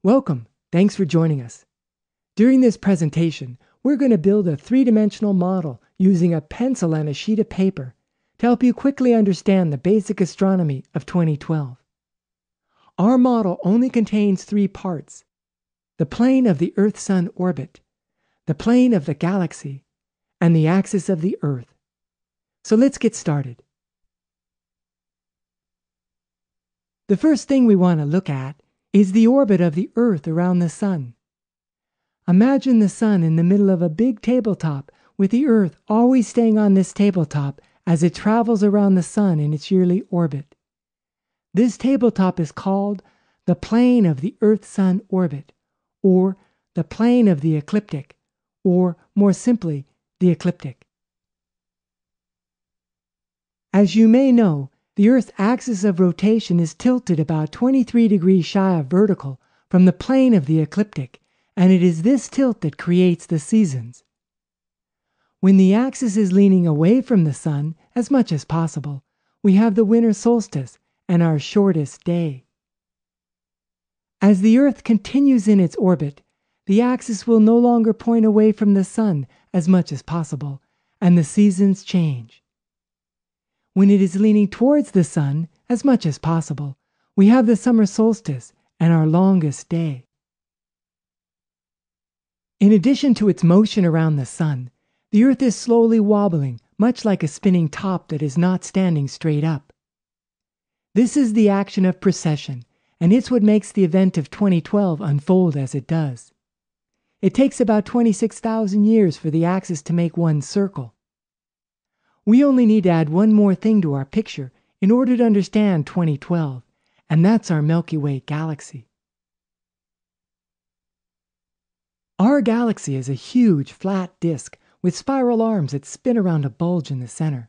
Welcome. Thanks for joining us. During this presentation, we're going to build a three-dimensional model using a pencil and a sheet of paper to help you quickly understand the basic astronomy of 2012. Our model only contains three parts: the plane of the Earth-Sun orbit, the plane of the galaxy, and the axis of the Earth. So let's get started. The first thing we want to look at is the orbit of the Earth around the Sun. Imagine the Sun in the middle of a big tabletop, with the Earth always staying on this tabletop as it travels around the Sun in its yearly orbit. This tabletop is called the plane of the Earth-Sun orbit, or the plane of the ecliptic, or more simply, the ecliptic. As you may know, the Earth's axis of rotation is tilted about 23 degrees shy of vertical from the plane of the ecliptic, and it is this tilt that creates the seasons. When the axis is leaning away from the Sun as much as possible, we have the winter solstice and our shortest day. As the Earth continues in its orbit, the axis will no longer point away from the Sun as much as possible, and the seasons change. When it is leaning towards the Sun as much as possible, we have the summer solstice and our longest day. In addition to its motion around the Sun, the Earth is slowly wobbling, much like a spinning top that is not standing straight up. This is the action of precession, and it's what makes the event of 2012 unfold as it does. It takes about 26,000 years for the axis to make one circle. We only need to add one more thing to our picture in order to understand 2012, and that's our Milky Way galaxy. Our galaxy is a huge flat disk with spiral arms that spin around a bulge in the center.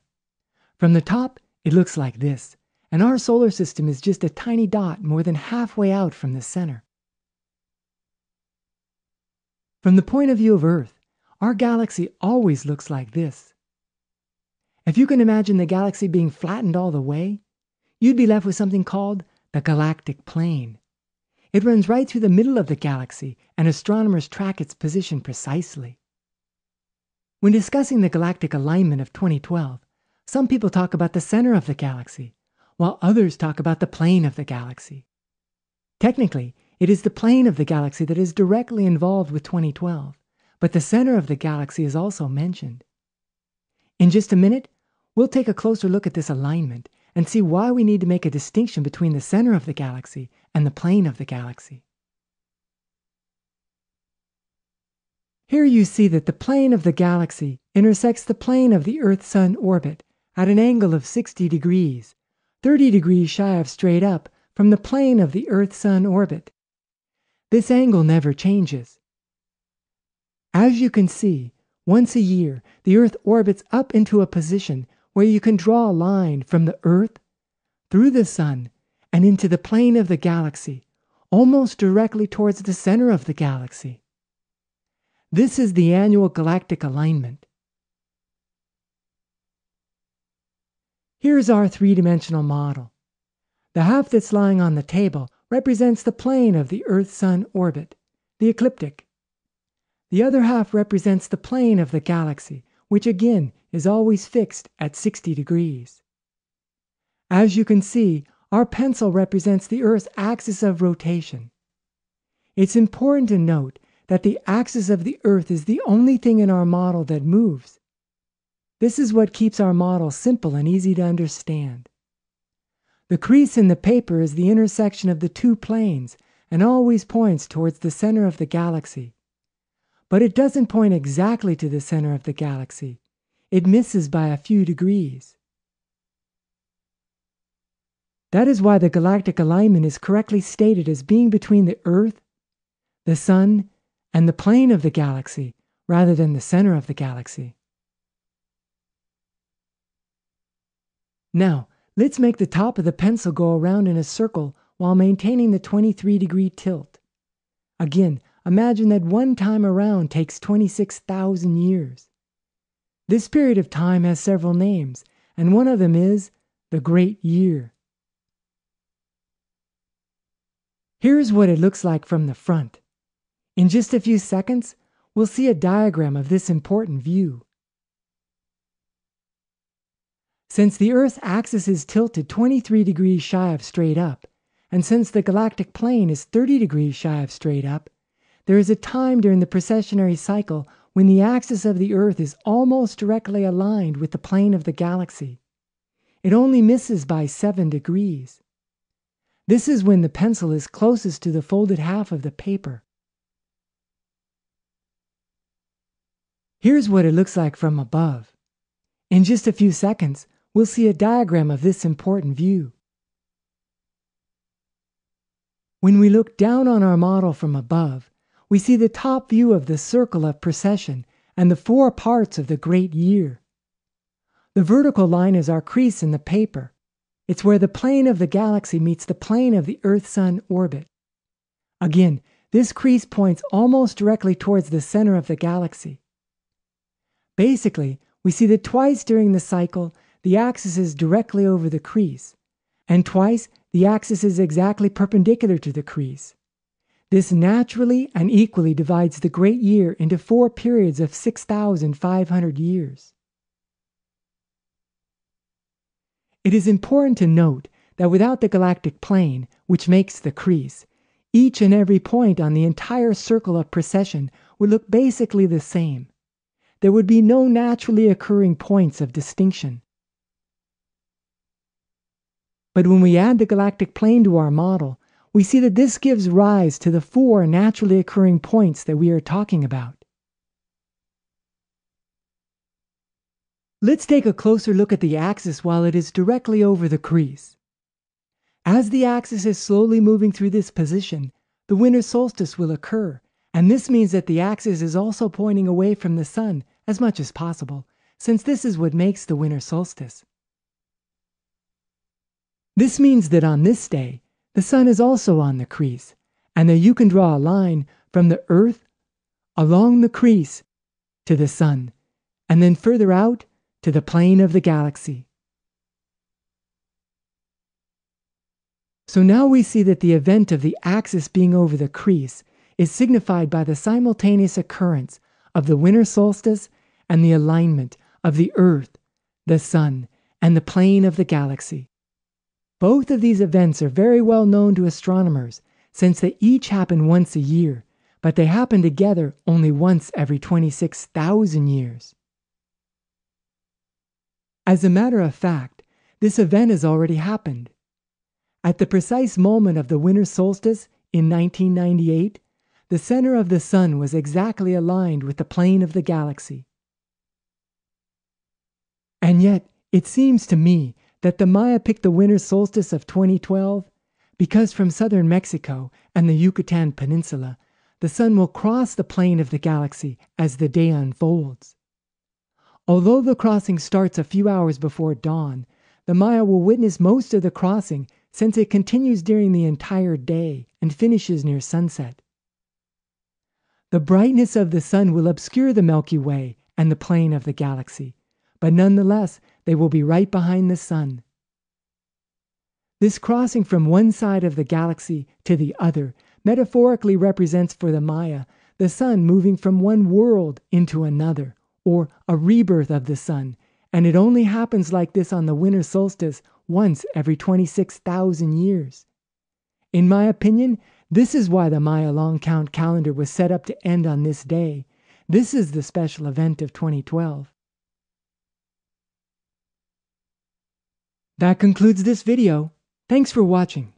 From the top, it looks like this, and our solar system is just a tiny dot more than halfway out from the center. From the point of view of Earth, our galaxy always looks like this. If you can imagine the galaxy being flattened all the way, you'd be left with something called the galactic plane. It runs right through the middle of the galaxy, and astronomers track its position precisely. When discussing the galactic alignment of 2012, some people talk about the center of the galaxy, while others talk about the plane of the galaxy. Technically, it is the plane of the galaxy that is directly involved with 2012, but the center of the galaxy is also mentioned. In just a minute, we'll take a closer look at this alignment and see why we need to make a distinction between the center of the galaxy and the plane of the galaxy. Here you see that the plane of the galaxy intersects the plane of the Earth-Sun orbit at an angle of 60 degrees, 30 degrees shy of straight up from the plane of the Earth-Sun orbit. This angle never changes. As you can see, once a year, the Earth orbits up into a position where you can draw a line from the Earth, through the Sun, and into the plane of the galaxy, almost directly towards the center of the galaxy. This is the annual galactic alignment. Here's our three-dimensional model. The half that's lying on the table represents the plane of the Earth-Sun orbit, the ecliptic. The other half represents the plane of the galaxy, which again is always fixed at 60 degrees. As you can see, our pencil represents the Earth's axis of rotation. It's important to note that the axis of the Earth is the only thing in our model that moves. This is what keeps our model simple and easy to understand. The crease in the paper is the intersection of the two planes and always points towards the center of the galaxy. But it doesn't point exactly to the center of the galaxy. It misses by a few degrees. That is why the galactic alignment is correctly stated as being between the Earth, the Sun, and the plane of the galaxy, rather than the center of the galaxy. Now, let's make the top of the pencil go around in a circle while maintaining the 23-degree tilt. Again, imagine that one time around takes 26,000 years. This period of time has several names, and one of them is the Great Year. Here's what it looks like from the front. In just a few seconds, we'll see a diagram of this important view. Since the Earth's axis is tilted 23 degrees shy of straight up, and since the galactic plane is 30 degrees shy of straight up, there is a time during the precessionary cycle when the axis of the Earth is almost directly aligned with the plane of the galaxy. It only misses by 7 degrees. This is when the pencil is closest to the folded half of the paper. Here's what it looks like from above. In just a few seconds, we'll see a diagram of this important view. When we look down on our model from above, we see the top view of the Circle of Precession and the 4 parts of the Great Year. The vertical line is our crease in the paper. It's where the plane of the galaxy meets the plane of the Earth-Sun orbit. Again, this crease points almost directly towards the center of the galaxy. Basically, we see that twice during the cycle, the axis is directly over the crease, and twice the axis is exactly perpendicular to the crease. This naturally and equally divides the Great Year into 4 periods of 6,500 years. It is important to note that without the galactic plane, which makes the crease, each and every point on the entire circle of precession would look basically the same. There would be no naturally occurring points of distinction. But when we add the galactic plane to our model, we see that this gives rise to the 4 naturally occurring points that we are talking about. Let's take a closer look at the axis while it is directly over the crease. As the axis is slowly moving through this position, the winter solstice will occur, and this means that the axis is also pointing away from the sun as much as possible, since this is what makes the winter solstice. This means that on this day, the sun is also on the crease, and that you can draw a line from the Earth along the crease to the sun, and then further out to the plane of the galaxy. So now we see that the event of the axis being over the crease is signified by the simultaneous occurrence of the winter solstice and the alignment of the Earth, the sun, and the plane of the galaxy. Both of these events are very well known to astronomers, since they each happen once a year, but they happen together only once every 26,000 years. As a matter of fact, this event has already happened. At the precise moment of the winter solstice in 1998, the center of the sun was exactly aligned with the plane of the galaxy. And yet, it seems to me that the Maya picked the winter solstice of 2012 because from southern Mexico and the Yucatan Peninsula, the sun will cross the plane of the galaxy as the day unfolds. Although the crossing starts a few hours before dawn, the Maya will witness most of the crossing since it continues during the entire day and finishes near sunset. The brightness of the sun will obscure the Milky Way and the plane of the galaxy, but nonetheless, they will be right behind the sun. This crossing from one side of the galaxy to the other metaphorically represents for the Maya the sun moving from one world into another, or a rebirth of the sun, and it only happens like this on the winter solstice once every 26,000 years. In my opinion, this is why the Maya long count calendar was set up to end on this day. This is the special event of 2012. That concludes this video. Thanks for watching.